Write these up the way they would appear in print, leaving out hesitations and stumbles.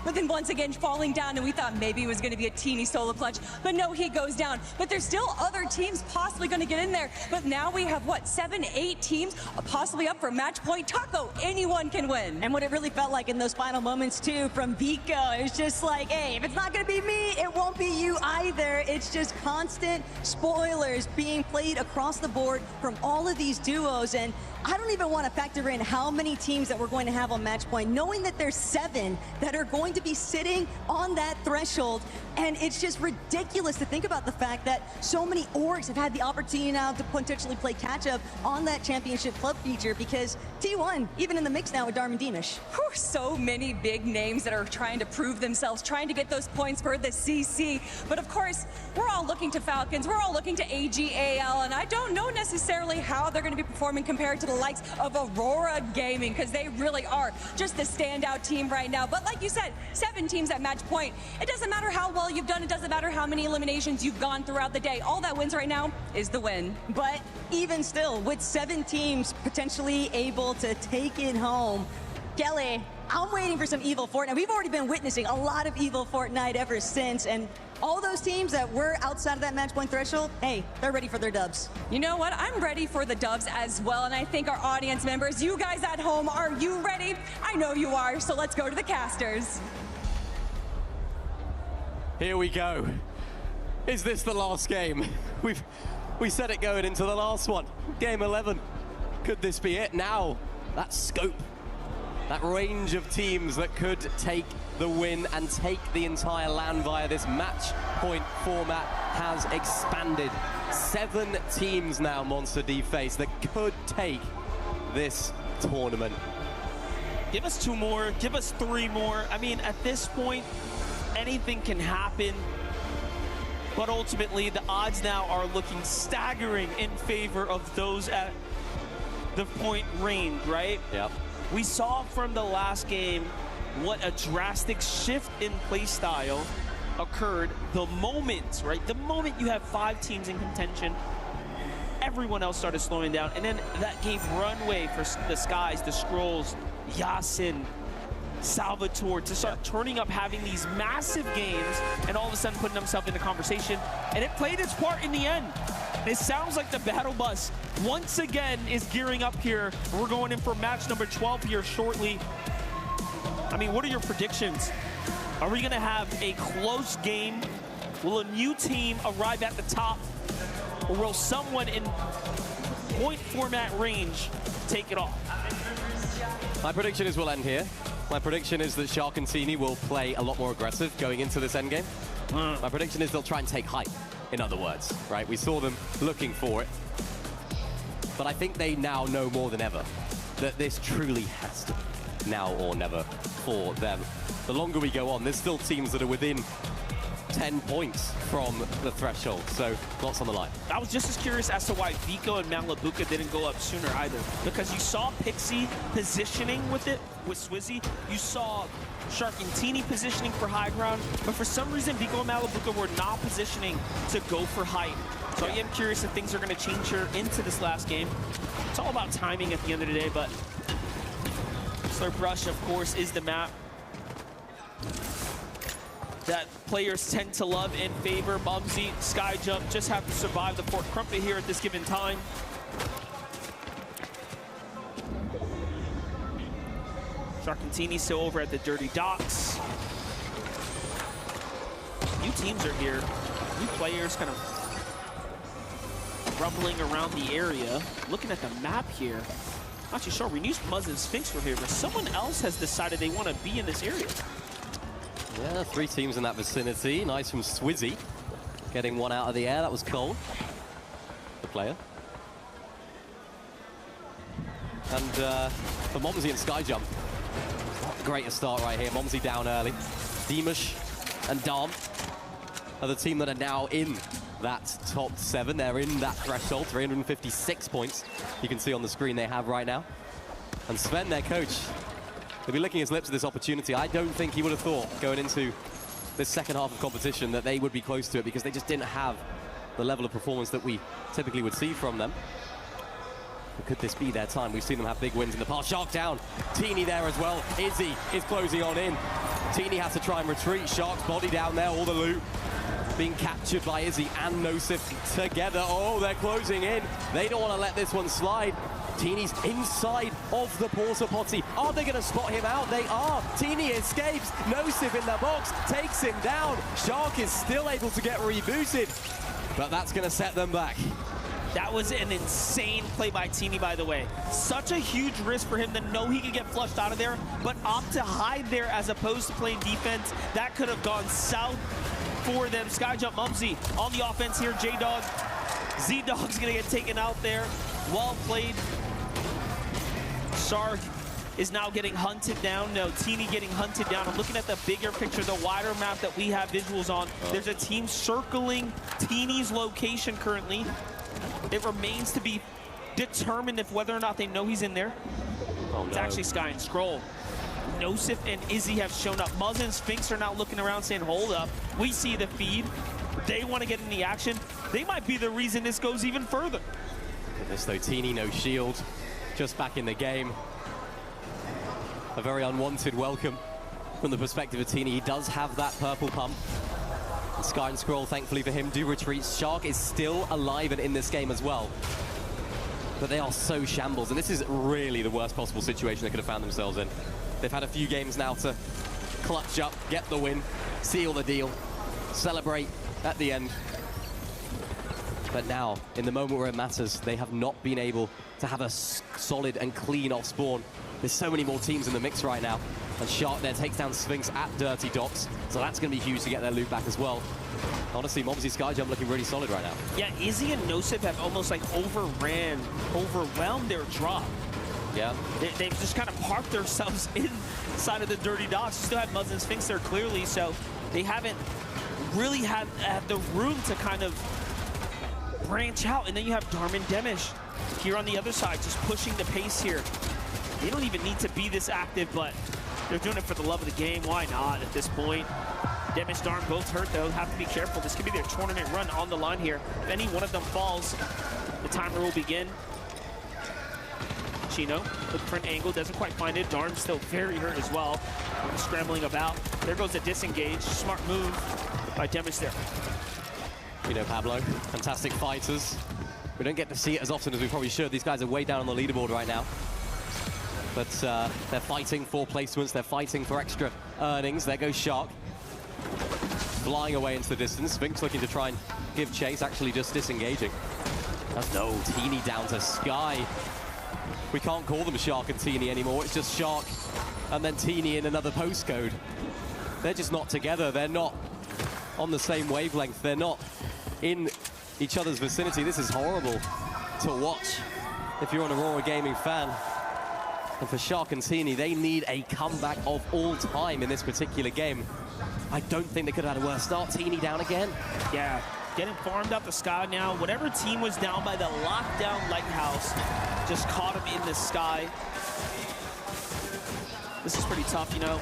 but then once again falling down, and we thought maybe it was going to be a teeny solo clutch, but no, he goes down. But there's still other teams possibly going to get in there, but now we have, what, 7, 8 teams possibly up for match point. Taco, anyone can win. And what it really felt like in those final moments, too, from Vico, it's just like, hey, if it's not going to be me, it won't be you either. It's just constant spoilers being played across the board from all of these duos, and I don't even want to factor in how many teams that we're going to have on match point, knowing that there's 7 that are going to be sitting on that threshold. And it's just ridiculous to think about the fact that so many orgs have had the opportunity now to potentially play catch-up on that championship club feature, because T1, even in the mix now with Darman Demish. So many big names that are trying to prove themselves, trying to get those points for the CC. But of course, we're all looking to Falcons, we're all looking to AGAL, and I don't know necessarily how they're going to be performing compared to the likes of Aurora Gaming, because they really are just the standout team right now. But like you said, 7 teams at match point. It doesn't matter how well you've done, it doesn't matter how many eliminations you've gone throughout the day. All that wins right now is the win. But even still, with 7 teams potentially able to take it home, Kelly, I'm waiting for some evil Fortnite. We've already been witnessing a lot of evil Fortnite ever since, and all those teams that were outside of that match point threshold, hey, they're ready for their dubs. You know what? I'm ready for the dubs as well, and I think our audience members, you guys at home, are you ready? I know you are, so let's go to the casters. Here we go. Is this the last game? We said it going into the last one. Game 11. Could this be it? Now, that scope, that range of teams that could take the win and take the entire LAN via this match point format has expanded. 7 teams now, Monster D face, that could take this tournament. Give us 2 more, give us 3 more. I mean, at this point, anything can happen. But ultimately, the odds now are looking staggering in favor of those at the point range, right? Yep. We saw from the last game what a drastic shift in play style occurred the moment, right? The moment you have 5 teams in contention, everyone else started slowing down, and then that gave runway for the Skies, the Scrolls, Yasin, Salvatore to start turning up, having these massive games, and all of a sudden putting themselves in the conversation. And it played its part in the end. It sounds like the battle bus once again is gearing up here. We're going in for match number 12 here shortly. I mean, what are your predictions? Are we gonna have a close game? Will a new team arrive at the top? Or will someone in point format range take it off? My prediction is we'll end here. My prediction is that Shark and Teeny will play a lot more aggressive going into this endgame. My prediction is they'll try and take height, in other words, right? We saw them looking for it. But I think they now know more than ever that this truly has to be now or never for them. The longer we go on, there's still teams that are within 10 points from the threshold, so lots on the line. I was just as curious as to why Vico and Malabuka didn't go up sooner either, because you saw Pixie positioning with it, with Swizzy, you saw Shark and Teeny positioning for high ground, but for some reason Vico and Malabuka were not positioning to go for height. So I am curious if things are going to change here into this last game. It's all about timing at the end of the day, but Slurp Rush, of course, is the map that players tend to love and favor. Mumsy, Skyjump just have to survive the Fort Crumpet here at this given time. Shark and Teeny still over at the Dirty Docks. New teams are here. New players kind of rumbling around the area. Looking at the map here. Not too sure. We knew Muzz and Sphinx were here, but someone else has decided they want to be in this area. Yeah, 3 teams in that vicinity. Nice from Swizzy. Getting one out of the air. That was cold. The player. And for Momsy and Skyjump, greatest start right here. Momsy down early. Demish and Dom are the team that are now in that top 7. They're in that threshold, 356 points. You can see on the screen they have right now. And Sven, their coach, he'll be licking his lips at this opportunity. I don't think he would have thought going into this second half of competition that they would be close to it, because they just didn't have the level of performance that we typically would see from them. But could this be their time? We've seen them have big wins in the past. Shark down. Teeny there as well. Izzy is closing on in. Teeny has to try and retreat. Shark's body down there, all the loot being captured by Izzy and Nosif together. Oh, they're closing in. They don't want to let this one slide. Teeny's inside of the porta potty. Are they going to spot him out? They are. Teeny escapes. Nosif in the box takes him down. Shark is still able to get rebooted, but that's going to set them back. That was an insane play by Teeny, by the way. Such a huge risk for him to know he could get flushed out of there, but opt to hide there as opposed to playing defense. That could have gone south for them. Skyjump Mumsy on the offense here. J-Dog. Z-Dog's gonna get taken out there. Well played. Shark is now getting hunted down. No, Teeny getting hunted down. I'm looking at the bigger picture, the wider map that we have visuals on. There's a team circling Teeny's location currently. It remains to be determined if whether or not they know he's in there. Oh, no. It's actually Sky and Scroll. Nosif and Izzy have shown up. Muzz and Sphinx are now looking around saying, hold up, we see the feed. They want to get in the action. They might be the reason this goes even further. Goodness though, Teeny no shield, just back in the game. A very unwanted welcome from the perspective of Teeny. He does have that purple pump. And Sky and Scroll, thankfully for him, do retreat. Shark is still alive and in this game as well. But they are so shambles, and this is really the worst possible situation they could have found themselves in. They've had a few games now to clutch up, get the win, seal the deal, celebrate at the end. But now, in the moment where it matters, they have not been able to have a solid and clean off spawn. There's so many more teams in the mix right now. And Shark there takes down Sphinx at Dirty Docks. So that's going to be huge to get their loot back as well. Honestly, Mobsy Skyjump looking really solid right now. Yeah, Izzy and Nosif have almost like overwhelmed their drop. Yeah. They've just kind of parked themselves inside of the Dirty Docks. You still have Muzz and Sphinx there clearly, so they haven't really had the room to kind of branch out. And then you have Darman Demish here on the other side, just pushing the pace here. They don't even need to be this active, but they're doing it for the love of the game. Why not at this point? Demish, Darm both hurt though. Have to be careful. This could be their tournament run on the line here. If any one of them falls, the timer will begin. Chino, looking for an angle, doesn't quite find it. Darm's still very hurt as well. Scrambling about. There goes the disengage. Smart move by Demish there. You know, Pablo, fantastic fighters. We don't get to see it as often as we probably should. These guys are way down on the leaderboard right now. But they're fighting for placements. They're fighting for extra earnings. There goes Shark. Flying away into the distance. Sphinx looking to try and give chase, actually just disengaging. That's no, Teeny down to Sky. We can't call them Shark and Teeny anymore. It's just Shark and then Teeny in another postcode. They're just not together. They're not on the same wavelength. They're not in each other's vicinity. This is horrible to watch if you're an Aurora Gaming fan. And for Shark and Teeny, they need a comeback of all time in this particular game. I don't think they could have had a worse start. Teeny down again. Yeah, getting farmed up the Sky now. Whatever team was down by the lockdown lighthouse just caught him in the Sky. This is pretty tough, you know.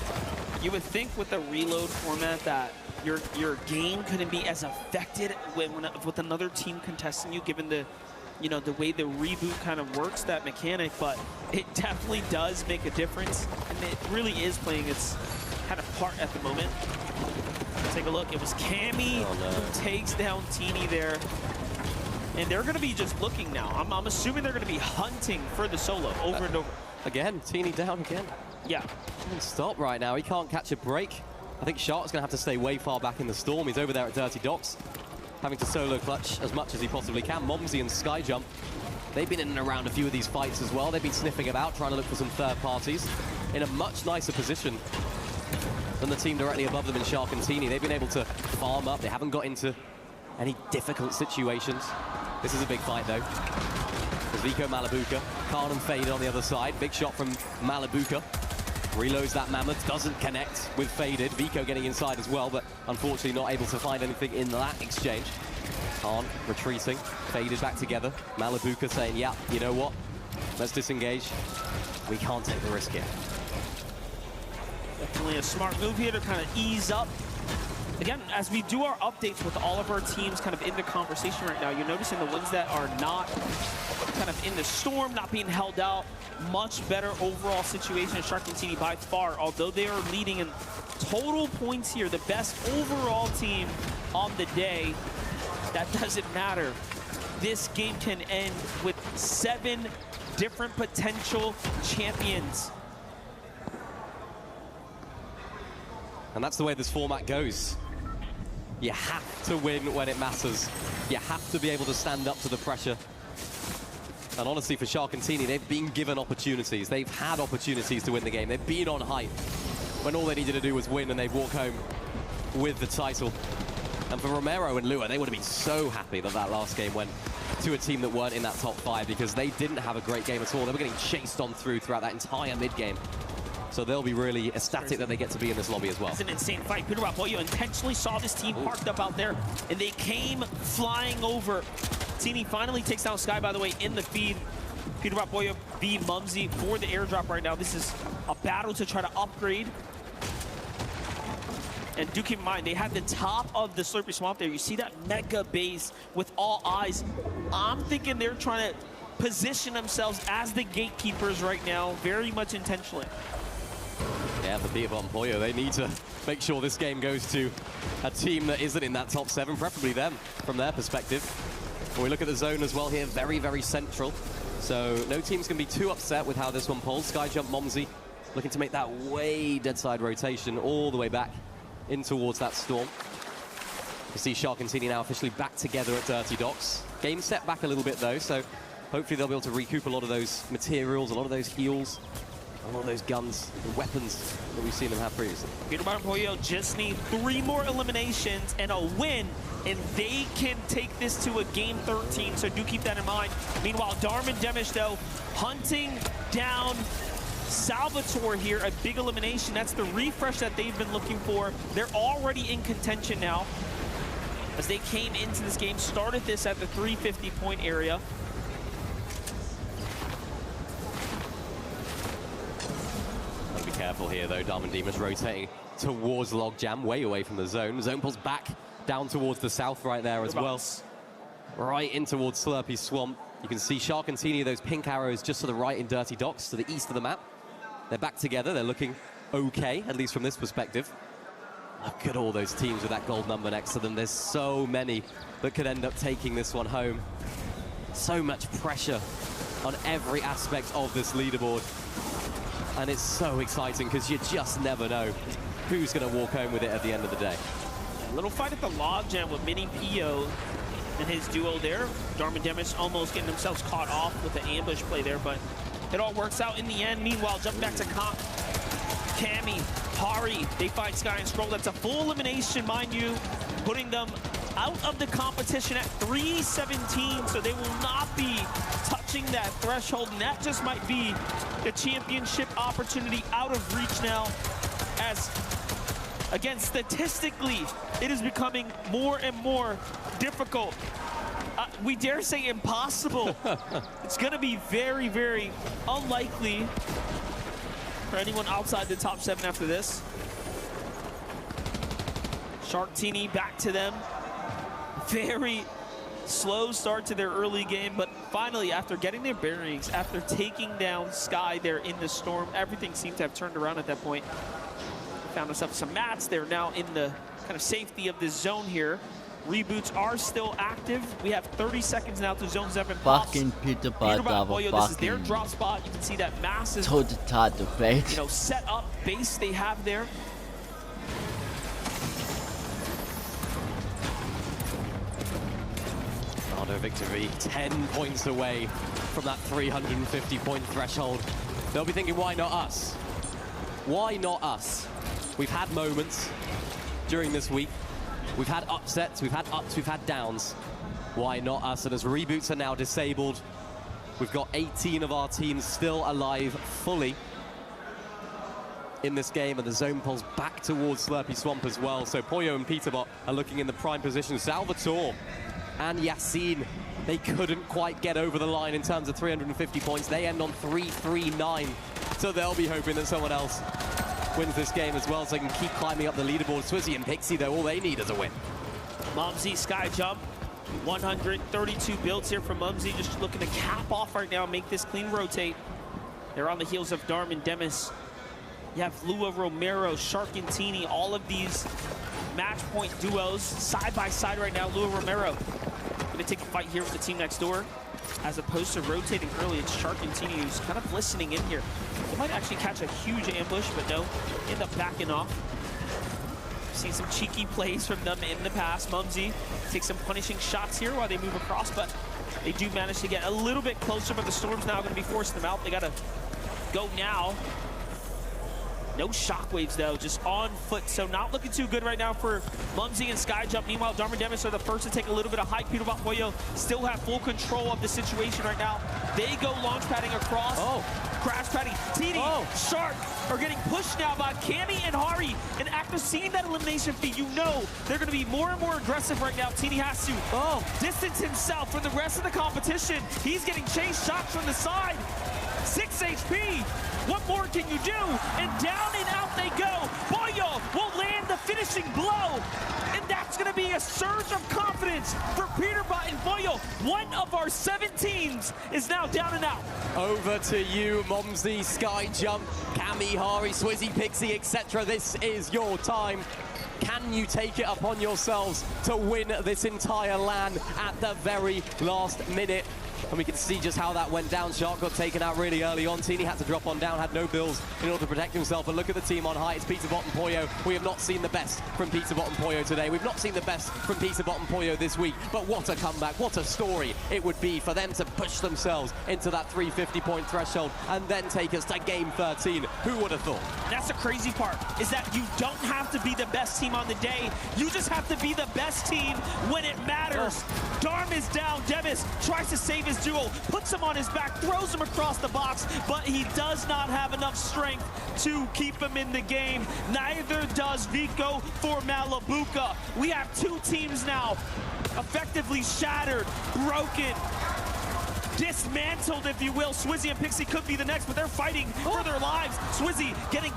You would think with the reload format that your game couldn't be as affected with another team contesting you, given the, you know, the way the reboot kind of works, that mechanic, but it definitely does make a difference, and it really is playing its kind of part at the moment. Take a look, it was Cammy who takes down Teeny there, and they're going to be just looking now. I'm assuming they're going to be hunting for the solo over and over. Again, Teeny down again. Yeah. He can't stop right now. He can't catch a break. I think Shark's going to have to stay way far back in the storm. He's over there at Dirty Docks, having to solo clutch as much as he possibly can. Momsy and Skyjump, they've been in and around a few of these fights as well. They've been sniffing about, trying to look for some third parties in a much nicer position than the team directly above them in Shark and Teeny. They've been able to farm up. They haven't got into any difficult situations. This is a big fight, though. There's Vico Malabuka, Khan and Faded on the other side. Big shot from Malabuka. Reloads that Mammoth, doesn't connect with Faded. Vico getting inside as well, but unfortunately not able to find anything in that exchange. Khan retreating, Faded back together. Malabuka saying, yeah, you know what? Let's disengage. We can't take the risk here. Definitely a smart move here to kind of ease up. Again, as we do our updates with all of our teams kind of in the conversation right now, you're noticing the ones that are not kind of in the storm, not being held out, much better overall situation. Shark and Teeny by far, although they are leading in total points here, the best overall team on the day, that doesn't matter. This game can end with 7 different potential champions. And that's the way this format goes. You have to win when it matters. You have to be able to stand up to the pressure. And honestly, for Sharkantini, they've been given opportunities. They've had opportunities to win the game. They've been on hype when all they needed to do was win, and they'd walk home with the title. And for Romero and Lua, they would have been so happy that that last game went to a team that weren't in that top 5, because they didn't have a great game at all. They were getting chased on throughout that entire mid-game. So they'll be really ecstatic that they get to be in this lobby as well. It's an insane fight. Peter Rapoyo intentionally saw this team parked up out there, and they came flying over. Tini finally takes down Sky, by the way, in the feed. Peter Rapoyo v Mumsy for the airdrop right now. This is a battle to try to upgrade. And do keep in mind, they had the top of the Slurpy Swamp there. You see that mega base with all eyes. I'm thinking they're trying to position themselves as the gatekeepers right now, very much intentionally. Yeah, for Peter Rapoyo, they need to make sure this game goes to a team that isn't in that top 7, preferably them, from their perspective. When we look at the zone as well here, very, very central. So no team's going to be too upset with how this one polls. Skyjump, Momsy looking to make that way dead side rotation all the way back in towards that storm. You see Sharkantini now officially back together at Dirty Docks. Game set back a little bit though, so hopefully they'll be able to recoup a lot of those materials, a lot of those heals, a lot of those guns and weapons that we've seen them have previously. Peter Rapoyo just need 3 more eliminations and a win, and they can take this to a game 13, so do keep that in mind. Meanwhile, Darman Demish, though, hunting down Salvatore here, a big elimination. That's the refresh that they've been looking for. They're already in contention now, as they came into this game, started this at the 350-point area. Gotta be careful here, though. Darman Demish rotating towards Logjam, way away from the zone. Zone pulls back down towards the south right there as well. Right in towards Slurpy Swamp. You can see Sharkantini, those pink arrows just to the right in Dirty Docks, to the east of the map. They're back together. They're looking okay, at least from this perspective. Look at all those teams with that gold number next to them. There's so many that could end up taking this one home. So much pressure on every aspect of this leaderboard. And it's so exciting because you just never know who's going to walk home with it at the end of the day. A little fight at the logjam with Mini Pio and his duo there. Darman Demish almost getting themselves caught off with the ambush play there, but it all works out in the end. Meanwhile, jump back to Cammy, Hari, they fight Sky and Scroll. That's a full elimination, mind you, putting them out of the competition at 317, so they will not be touching that threshold, and that just might be the championship opportunity out of reach now, as again, statistically, it is becoming more and more difficult. We dare say impossible. It's going to be very, very unlikely for anyone outside the top 7 after this. Sharkantini back to them. Very slow start to their early game, but finally, after getting their bearings, after taking down Sky there in the storm, everything seemed to have turned around at that point. Found themselves some mats. They're now in the kind of safety of this zone here. Reboots are still active. We have 30 seconds now to zone 7 pops. Fucking Peter Rapoyo, this is their drop spot. You can see that massive, set up base they have there. Nardo victory, 10 points away from that 350-point threshold. They'll be thinking, why not us? Why not us? We've had moments during this week. We've had upsets, we've had ups, we've had downs. Why not us? And as reboots are now disabled, we've got 18 of our teams still alive fully in this game, and the zone pulls back towards Slurpy Swamp as well. So Poyo and Peterbot are looking in the prime position. Salvatore and Yassine, they couldn't quite get over the line in terms of 350 points. They end on 339. So they'll be hoping that someone else wins this game as well, so they can keep climbing up the leaderboard. Swizzy and Pixie, though, all they need is a win. Mumsy, Sky Jump, 132 builds here from Mumsy, just looking to cap off right now, make this clean rotate. They're on the heels of Darman Demish. You have Lua, Romero, Sharkantini, all of these match point duos side by side right now. Lua, Romero gonna take a fight here with the team next door. As opposed to rotating early, it's Sharkantini who's kind of listening in here. They might actually catch a huge ambush, but no, end up backing off. Seen some cheeky plays from them in the past. Mumsy takes some punishing shots here while they move across, but they do manage to get a little bit closer, but the Storm's now gonna be forcing them out. They gotta go now. No shockwaves though, just on foot. So not looking too good right now for Mumsy and Skyjump. Meanwhile, Dharma Demis are the first to take a little bit of height. Peter Pollo still have full control of the situation right now. They go launch padding across. Oh. Crash padding. TD, Shark are getting pushed now by Cammy and Hari. And after seeing that elimination feed, you know they're going to be more and more aggressive right now. TD has to distance himself from the rest of the competition. He's getting chased shots from the side. 6 HP. What more can you do? And down and out they go. Pollo will land the finishing blow. And that's going to be a surge of confidence for Peterbot and Pollo. One of our 7 teams is now down and out. Over to you, Momsy, Skyjump, Cammy, Hari, Swizzy, Pixie, etc. This is your time. Can you take it upon yourselves to win this entire LAN at the very last minute? And we can see just how that went down. Shark got taken out really early on. Teeny had to drop on down, had no bills in order to protect himself. But look at the team on high. It's Peterbot and Pollo. We have not seen the best from Peterbot and Pollo today. We've not seen the best from Peterbot and Pollo this week. But what a comeback, what a story it would be for them to push themselves into that 350-point threshold and then take us to game 13. Who would have thought? That's the crazy part, is that you don't have to be the best team on the day. You just have to be the best team when it matters. Darm is down. Demis tries to save his duo, puts him on his back, throws him across the box, but he does not have enough strength to keep him in the game. Neither does Vico for Malabuka. We have 2 teams now effectively shattered, broken, dismantled, if you will. Swizzy and Pixie could be the next, but they're fighting for their lives. Swizzy getting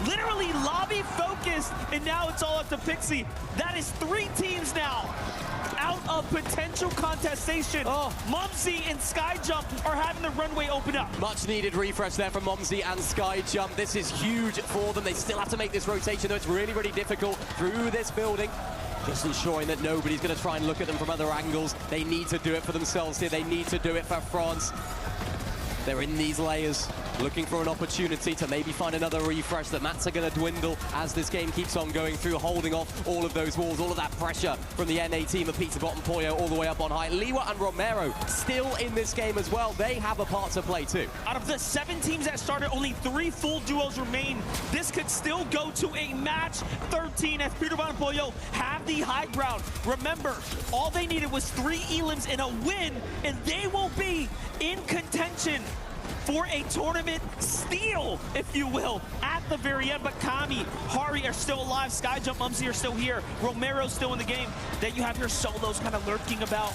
literally lobby focused, and now it's all up to Pixie. That is 3 teams now out of potential contestation. Mumsy and Skyjump are having the runway open up. Much needed refresh there from Mumsy and Skyjump. This is huge for them. They still have to make this rotation, though it's really, really difficult through this building. Just ensuring that nobody's going to try and look at them from other angles. They need to do it for themselves here. They need to do it for France. They're in these layers, looking for an opportunity to maybe find another refresh. The mats are going to dwindle as this game keeps on going through, holding off all of those walls, all of that pressure from the NA team of Peterbot and Pollo all the way up on high. Liwa and Romero still in this game as well. They have a part to play too. Out of the 7 teams that started, only 3 full duos remain. This could still go to a match 13 as Peterbot and Pollo have the high ground. Remember, all they needed was 3 elims and a win, and they will be in contention for a tournament steal, if you will, at the very end. But Kami, Hari are still alive. Skyjump, Mumsy are still here. Romero's still in the game. Then you have your solos kind of lurking about.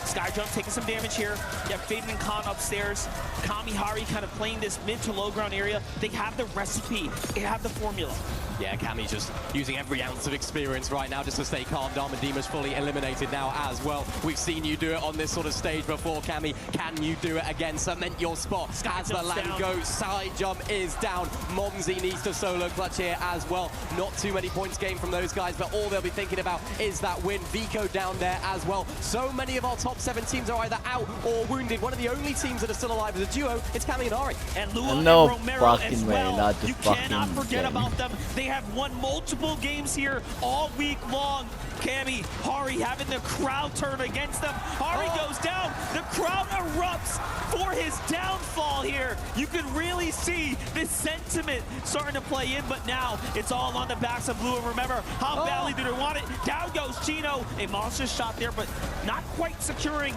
Skyjump taking some damage here. You have Faden and Khan upstairs. Kami, Hari kind of playing this mid to low ground area. They have the recipe. They have the formula. Yeah, Cammy just using every ounce of experience right now just to stay calm. Darman Dimash fully eliminated now as well. We've seen you do it on this sort of stage before, Cammy. Can you do it again? Cement your spot as the LAN goes. Skyjump is down. Momsy needs to solo clutch here as well. Not too many points gained from those guys, but all they'll be thinking about is that win. Vico down there as well. So many of our top 7 teams are either out or wounded. One of the only teams that are still alive as a duo, it's Cammy and Ari. And Lua and no Romero as fucking well. way, not the you cannot fucking forget game. about them. They have won multiple games here all week long. Cammy, Hari having the crowd turn against them. Hari goes down. The crowd erupts for his downfall here. You can really see this sentiment starting to play in, but now it's all on the backs of Lua. Remember, how badly do they want it? Down goes Chino. A monster shot there, but not quite securing,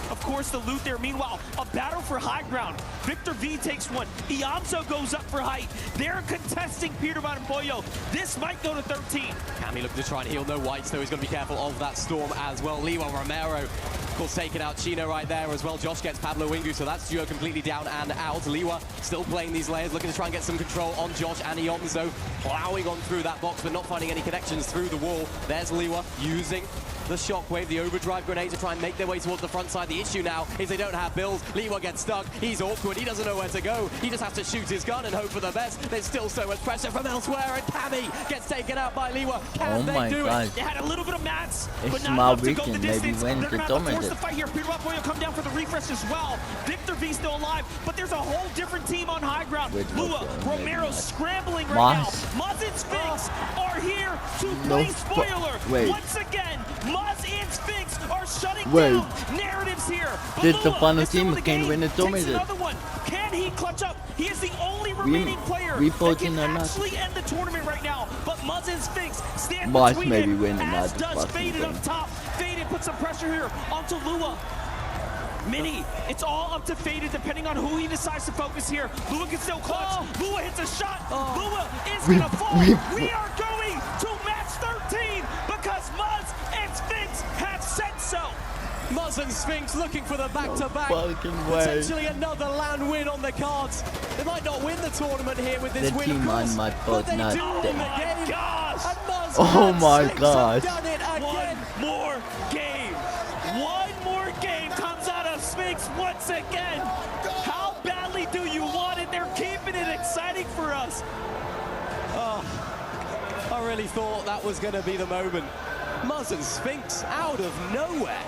of course, the loot there. Meanwhile, a battle for high ground. Victor V takes one. Iamso goes up for height. They're contesting Peterbot and Pollo. This might go to 13. Cammy looking to try and heal. No whites, though. He's going to be careful of that storm as well. Liwa Romero Of course, taking out Chino right there as well. Josh gets Pablo Wingu, so that's duo completely down and out. Liwa still playing these layers, looking to try and get some control on Josh and Ionzo, plowing on through that box, but not finding any connections through the wall. There's Liwa using the shockwave, the overdrive grenade to try and make their way towards the front side. The issue now is they don't have builds. Liwa gets stuck. He's awkward. He doesn't know where to go. He just has to shoot his gun and hope for the best. There's still so much pressure from elsewhere, and Cammy gets taken out by Liwa. Can they do it? They had a little bit of mats, but It's not my enough to go the weekend, distance. maybe win They're the going to have to force dominant. the fight here. Peter Rock will come down for the refresh as well. Victor V still alive, but there's a whole different team on high ground. Wait, Lua, wait, Romero wait. scrambling right Maz. now. Maz and Sphinx are here to No play spoiler. wait. Once again, Maz and Sphinx are shutting Wait. down narratives here. But This is the Lua final is still team in who the can game, win the takes dominant. another one. Can he clutch up? He is the only remaining player we that voting can or not? actually end the tournament right now. But Maz and Sphinx stand Maz between maybe it, win and as not does fucking Faded win. up top. Faded puts some pressure here onto Lua. Mini, it's all up to Faded depending on who he decides to focus here. Lua can still clutch. Lua hits a shot. Lua is going to fall. We are going to match 13 because Maz and Sphinx have said so. Muzz and Sphinx looking for the back-to-back. fucking way. Potentially another land win on the cards. They might not win the tournament here with this The win, team of course, on my but boat they not do win the dead. game. Gosh. And Muzz Oh and my Sphinx gosh. have done it again. One more game. One more game comes out of Sphinx once again. How badly do you want it? They're keeping it exciting for us. I really thought that was going to be the moment. Muzz and Sphinx out of nowhere.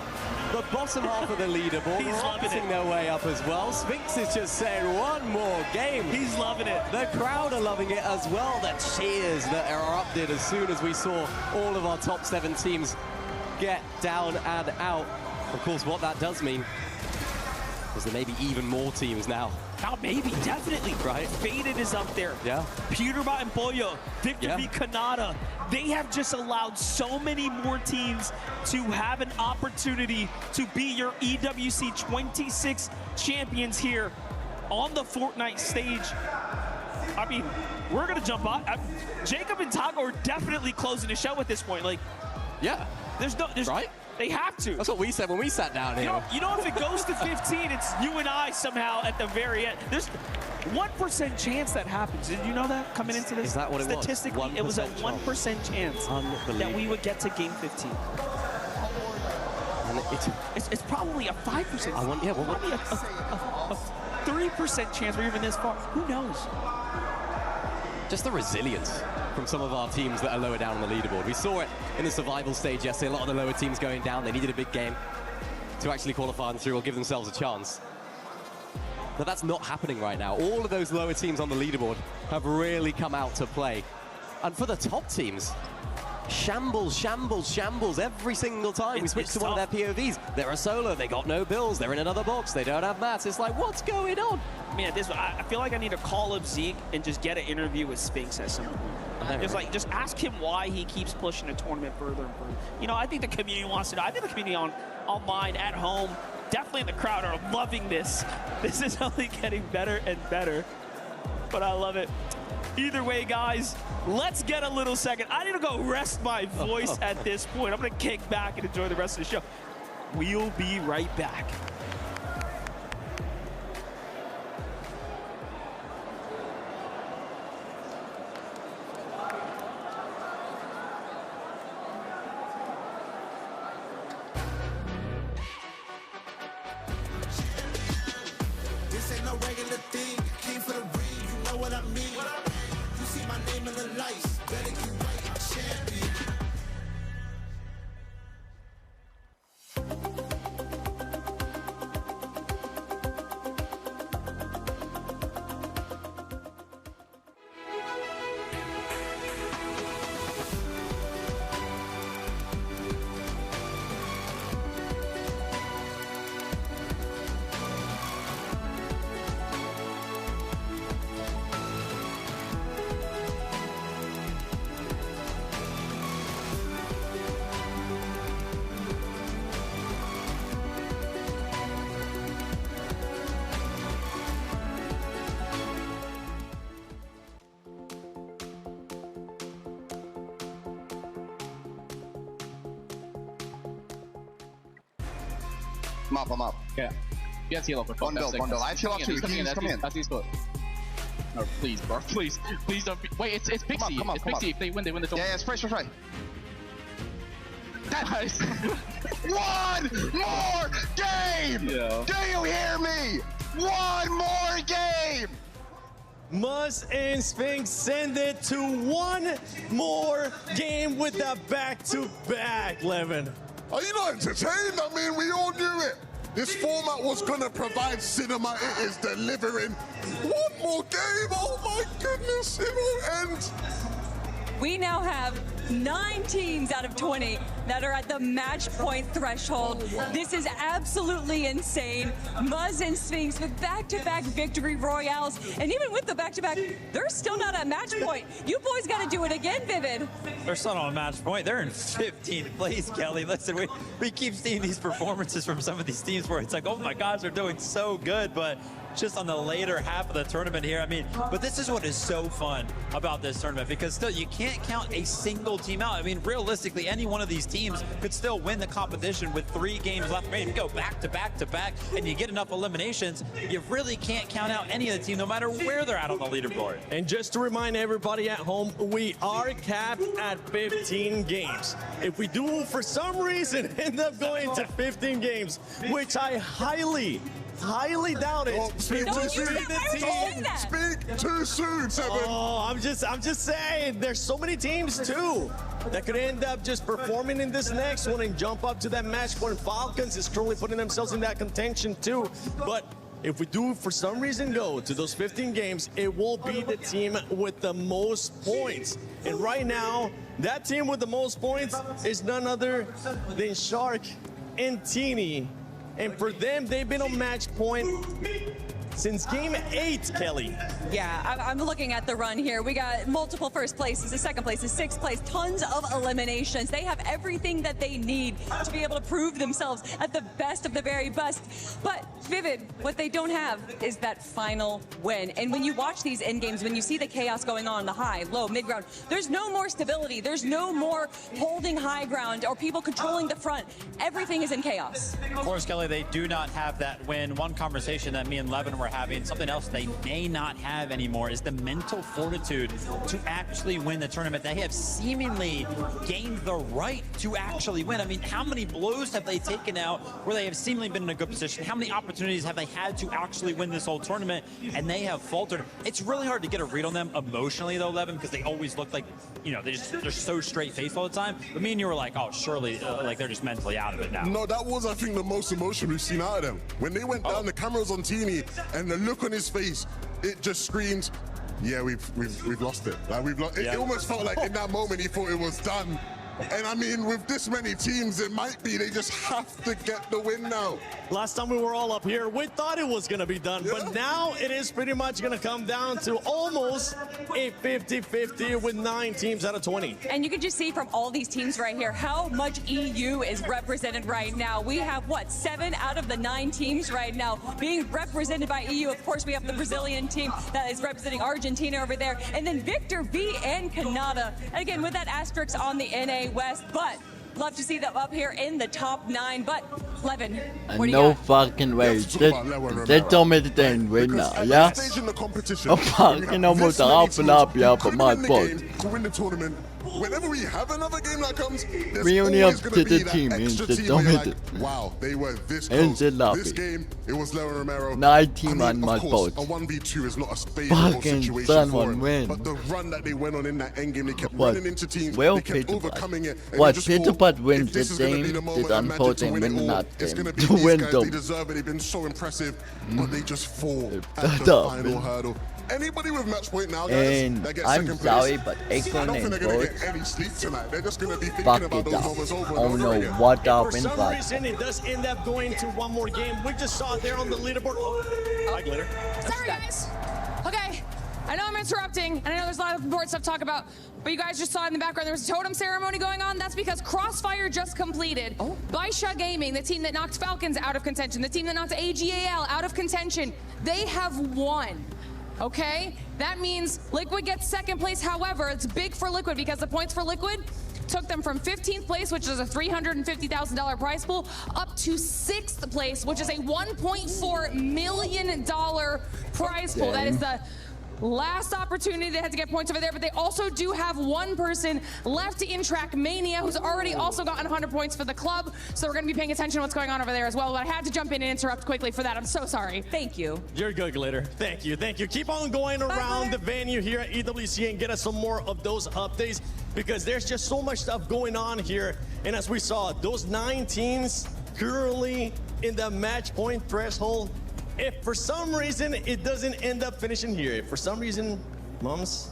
The bottom half of the leaderboard, He's loving rocketing it. their way up as well. Sphinx is just saying one more game. He's loving it. The crowd are loving it as well. The cheers that erupted as soon as we saw all of our top 7 teams get down and out. Of course, what that does mean is there may be even more teams now. Oh, maybe, definitely. Right. Faded is up there. Yeah. Pewterbot and Boyo, Victor Yeah. V. Kanata. They have just allowed so many more teams to have an opportunity to be your EWC 26 champions here on the Fortnite stage. I mean, we're going to jump on. Jacob and Tago are definitely closing the show at this point. Like, Yeah, there's right? They have to. That's what we said when we sat down here. You know, if it goes to 15, it's you and I somehow at the very end. There's 1% chance that happens. Did you know that coming into this? Is that what it was? Statistically, it was a 1% 1% chance that we would get to game 15. And It's probably a 5%. I want- yeah, well, probably a 3% chance we're even this far. Who knows? just the resilience from some of our teams that are lower down on the leaderboard. We saw it in the survival stage yesterday. A lot of the lower teams going down. They needed a big game to actually qualify them through or give themselves a chance. But that's not happening right now. All of those lower teams on the leaderboard have really come out to play. And for the top teams, shambles, shambles, shambles every single time we switch to one of their POVs. They're a solo, they got no bills, they're in another box, they don't have mats. It's like, what's going on? Man, I feel like I need to call up Zeke and just get an interview with Sphinx at some point. Just ask him why he keeps pushing the tournament further and further. You know, I think the community wants to know. I think the community online, at home, definitely in the crowd are loving this. This is only getting better and better, but I love it. Either way, guys, let's get a little second. I need to go rest my voice at this point. I'm going to kick back and enjoy the rest of the show. We'll be right back. This ain't no regular thing. Came for the ring, you know what I mean. You see my name in the lights. Better get right, I'm champion. I'm up. Yeah. You guys heal up with Bundle. I heal up too. He's come in. That's his foot. No, please, bro. Please don't. Wait, it's Pixie. Come on. It's Pixie. If they win the tournament. Yeah, spray. Nice. One more game! Yeah. Do you hear me? One more game! Muzz and Sphinx send it to one more game with that back-to-back, Levin. Are you not entertained? I mean, we all knew it. This format was going to provide cinema. It is delivering. One more game. Oh, my goodness. It will end. We now have 9 teams out of 20 that are at the match point threshold. This is absolutely insane. Muzz and Sphinx with back-to-back victory royales. And even with the back-to-back, they're still not at match point. You boys got to do it again, Vivid. They're still on match point. They're in 15th place, Kelly. Listen, we keep seeing these performances from some of these teams where it's like, oh my gosh, they're doing so good, but just on the later half of the tournament here. I mean, but this is what is so fun about this tournament, because still you can't count a single team out. I mean, realistically, any one of these teams could still win the competition with 3 games left. If you go back to back to back and you get enough eliminations, you really can't count out any of the team, no matter where they're at on the leaderboard. And just to remind everybody at home, we are capped at 15 games. If we do, for some reason, end up going to 15 games, which I highly doubt it. Speak too soon. Speak too soon, Seven. Oh, I'm just saying, there's so many teams too that could end up just performing in this next one and jump up to that match point. Falcons is currently putting themselves in that contention too. But if we do, for some reason, go to those 15 games, it will be the team with the most points. And right now, that team with the most points is none other than Shark and Teeny. And for them, they've been on match point since game 8, Kelly. Yeah, I'm looking at the run here. We got multiple first places, a second place, a sixth place, tons of eliminations. They have everything that they need to be able to prove themselves at the best of the very best. But Vivid, what they don't have is that final win. And when you watch these end games, when you see the chaos going on, the high, low, mid ground, there's no more stability. There's no more holding high ground or people controlling the front. Everything is in chaos. Of course, Kelly, they do not have that win. One conversation that me and Levin were having, something else they may not have anymore, is the mental fortitude to actually win the tournament. They have seemingly gained the right to actually win. I mean, how many blows have they taken out where they have seemingly been in a good position? How many opportunities have they had to actually win this whole tournament, and they have faltered? It's really hard to get a read on them emotionally, though, Levin, because they always look like, you know, they're so straight-faced all the time. But me and you were like, oh, surely, like, they're just mentally out of it now. No, that was, I think, the most emotion we've seen out of them. When they went down, the cameras on Teeny, and the look on his face, it just screams, yeah, we've lost it. Like, we've lost. It almost felt like in that moment he thought it was done. And I mean, with this many teams, it might be they just have to get the win now. Last time we were all up here, we thought it was going to be done, but now it is pretty much going to come down to almost a 50-50 with 9 teams out of 20. And you can just see from all these teams right here how much EU is represented right now. We have, what, 7 out of the 9 teams right now being represented by EU. Of course, we have the Brazilian team that is representing Argentina over there, and then Victor V and Canada. And again, with that asterisk on the NA West, but love to see them up here in the top 9. But Levin, what do you no got? fucking way. Det told the thing winner, ja? Och fucking om mot Arapelapia på matbord. To win the tournament, whenever we have another game that comes, there's We only always have going to be the that team, extra the team where you're like, dominant. wow, they were this And close. the lobby. This game, it was Leo Romero. 9 team I on mean, my of course, boat. a 1v2 is not a favorable Fucking situation son for one him. win. But the run that they went on in that endgame, they kept What? running into teams, Well, they kept Peter overcoming it. And What, you just Peter thought, Pat wins if this the is gonna be game, the moment did of magic unfold to and win it win all, not it's them. going to be To these win guys, them. they deserve it, they've been so impressive, but they just fall at That the up, final man. hurdle. Anybody with match point now, guys, And that gets I'm second sorry, place, but I Akon don't think and they're going to Bolt get any sleep tonight. They're just going to be thinking fuck about it those up. moments over and Oh over no, again. what For up in some fact. reason, it does end up going to one more game. We just saw it there on the leaderboard. Hi, Glitter. Sorry, guys. Okay, I know I'm interrupting, and I know there's a lot of important stuff to talk about, but you guys just saw in the background there was a totem ceremony going on. That's because Crossfire just completed by Shut Gaming, the team that knocked Falcons out of contention, the team that knocked AGAL out of contention. They have won. Okay? That means Liquid gets second place. However, it's big for Liquid because the points for Liquid took them from 15th place, which is a $350,000 prize pool, up to 6th place, which is a $1.4 million prize pool. That is the last opportunity. They had to get points over there, but they also do have one person left in Trackmania who's already also gotten 100 points for the club. So we're going to be paying attention to what's going on over there as well. But I had to jump in and interrupt quickly for that. I'm so sorry. Thank you. You're good, Glitter. Thank you. Thank you. Keep on going around the venue here at EWC and get us some more of those updates, because there's just so much stuff going on here. And as we saw, those 9 teams currently in the match point threshold. If for some reason it doesn't end up finishing here, if for some reason Mums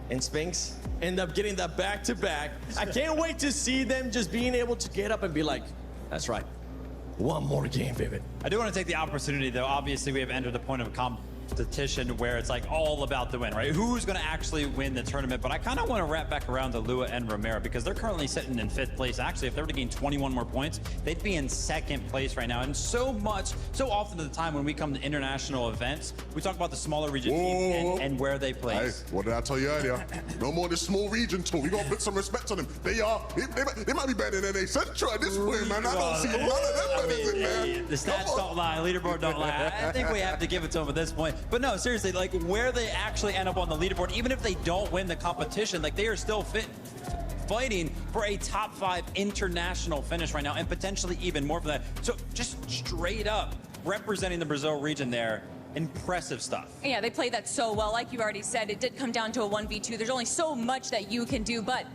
and Spinks end up getting that back-to-back, I can't wait to see them just being able to get up and be like, that's right, one more game, Vivid. I do want to take the opportunity, though. Obviously, we have entered the point of competition where it's like all about the win, right? Who's going to actually win the tournament? But I kind of want to wrap back around to Lua and Romero, because they're currently sitting in 5th place. Actually, if they were to gain 21 more points, they'd be in 2nd place right now. And so often at the time when we come to international events, we talk about the smaller region and where they place. Hey, what did I tell you earlier? No more this small region talk. We got to put some respect on them. They might be better than NA Central at this point, man. I don't see none of them better in there. The stats don't lie, leaderboard don't lie. I think we have to give it to them at this point. But no, seriously, like where they actually end up on the leaderboard, even if they don't win the competition, like they are still fighting for a top 5 international finish right now, and potentially even more for that. So just straight up representing the Brazil region there. Impressive stuff. Yeah, they played that so well. Like you already said, it did come down to a 1v2. There's only so much that you can do, but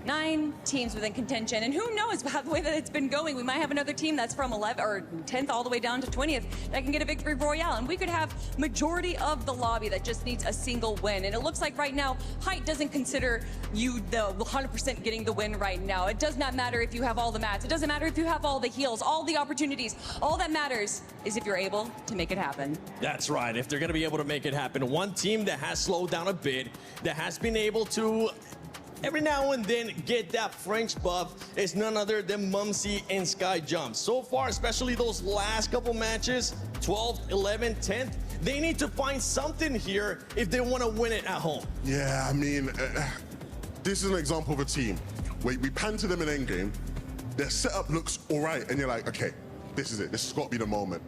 9 teams within contention, and who knows about the way that it's been going. We might have another team that's from 11th or 10th all the way down to 20th that can get a victory royale, and we could have majority of the lobby that just needs a single win. And it looks like right now height doesn't consider you the 100% getting the win right now. It does not matter if you have all the mats. It doesn't matter if you have all the heals, all the opportunities. All that matters is if you're able to make it happen. That's right. If they're going to be able to make it happen. One team that has slowed down a bit, that has been able to every now and then get that French buff, is none other than Mumsy and Sky Jump. So far, especially those last couple matches, 12th, 11th, 10th, they need to find something here if they want to win it at home. Yeah, I mean, this is an example of a team where we pan to them in endgame, their setup looks all right, and you're like, okay, this is it. This has got to be the moment.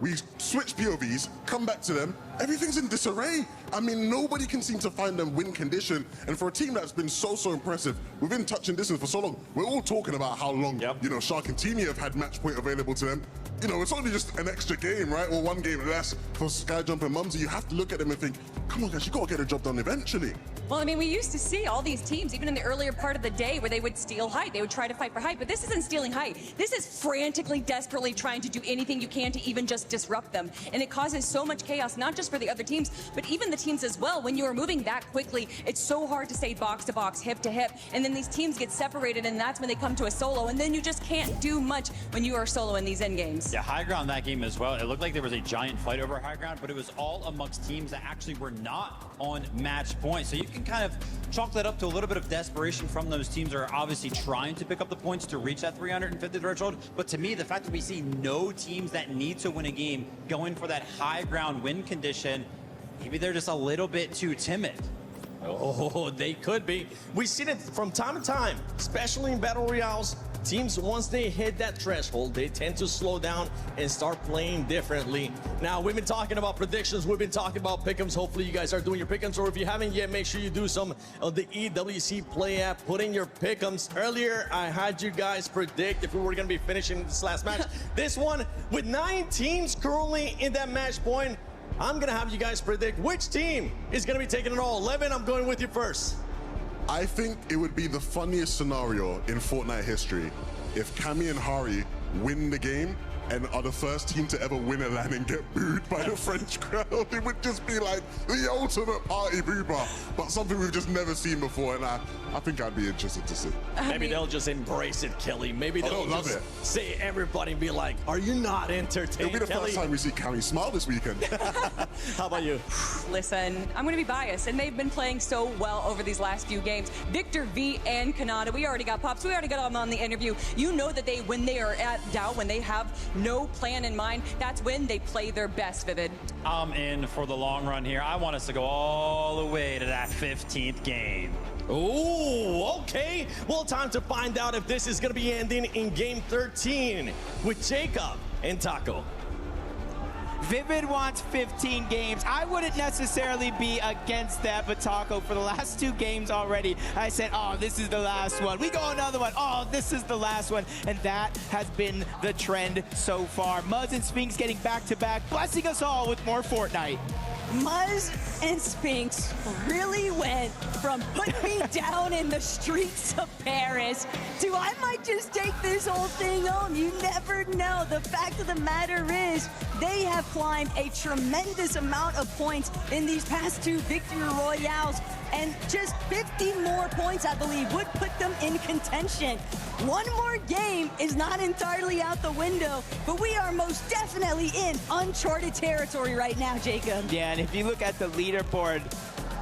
We switch POVs, come back to them, everything's in disarray. I mean, nobody can seem to find them win condition. And for a team that's been so impressive, within touch and distance for so long, we're all talking about how long, you know, Shark and Teamy have had match point available to them. You know, it's only just an extra game, right? Or one game less for Skyjump and Mumsy. You have to look at them and think, come on, guys, you got to get a job done eventually. Well, I mean, we used to see all these teams, even in the earlier part of the day, where they would steal height. They would try to fight for height, but this isn't stealing height. This is frantically, desperately trying to do anything you can to even just disrupt them. And it causes so much chaos, not just for the other teams, but even the teams as well. When you are moving that quickly, it's so hard to stay box to box, hip to hip. And then these teams get separated, and that's when they come to a solo. And then you just can't do much when you are solo in these end games. Yeah, high ground that game as well. It looked like there was a giant fight over high ground, but it was all amongst teams that actually were not on match point. So you can kind of chalk that up to a little bit of desperation from those teams that are obviously trying to pick up the points to reach that 350 threshold. But to me, the fact that we see no teams that need to win a game going for that high ground win condition, maybe they're just a little bit too timid. Oh, they could be. We've seen it from time to time, especially in Battle Royales. Teams, once they hit that threshold, they tend to slow down and start playing differently. Now, we've been talking about predictions. We've been talking about pick'ems. Hopefully, you guys are doing your pick'ems, or if you haven't yet, make sure you do some of the EWC Play app. Put in your pick'ems. Earlier, I had you guys predict if we were going to be finishing this last match. This one, with 9 teams currently in that match point, I'm going to have you guys predict which team is going to be taking it all. Levin, I'm going with you first. I think it would be the funniest scenario in Fortnite history if Cammy and Hari win the game and are the first team to ever win a LAN and get booed by the French crowd. It would just be like the ultimate party booper, but something we've just never seen before, and I think I'd be interested to see. Maybe they'll just embrace it, Kelly. Maybe they'll just say everybody and be like, are you not entertained, It'll be the Kelly? first time we see Cammy smile this weekend. How about you? Listen, I'm going to be biased, and they've been playing so well over these last few games. Victor V and Kanata, we already got Pops. We already got them on the interview. You know that when they are at doubt, when they have no plan in mind, that's when they play their best, Vivid. I'm in for the long run here. I want us to go all the way to that 15th game. Oh, okay. Well, time to find out if this is going to be ending in game 13 with Jacob and Taco. Vivid wants 15 games. I wouldn't necessarily be against that, but Taco, for the last 2 games already, I said, oh, this is the last one. We go another one. Oh, this is the last one. And that has been the trend so far. Muzz and Sphinx getting back-to-back, blessing us all with more Fortnite. Muzz and Sphinx really went from put me down in the streets of Paris to I might just take this whole thing home. You never know. The fact of the matter is they have climbed a tremendous amount of points in these past 2 victory royales, and just 50 more points, I believe, would put them in contention. One more game is not entirely out the window, but we are most definitely in uncharted territory right now, Jacob. Yeah, and if you look at the leaderboard,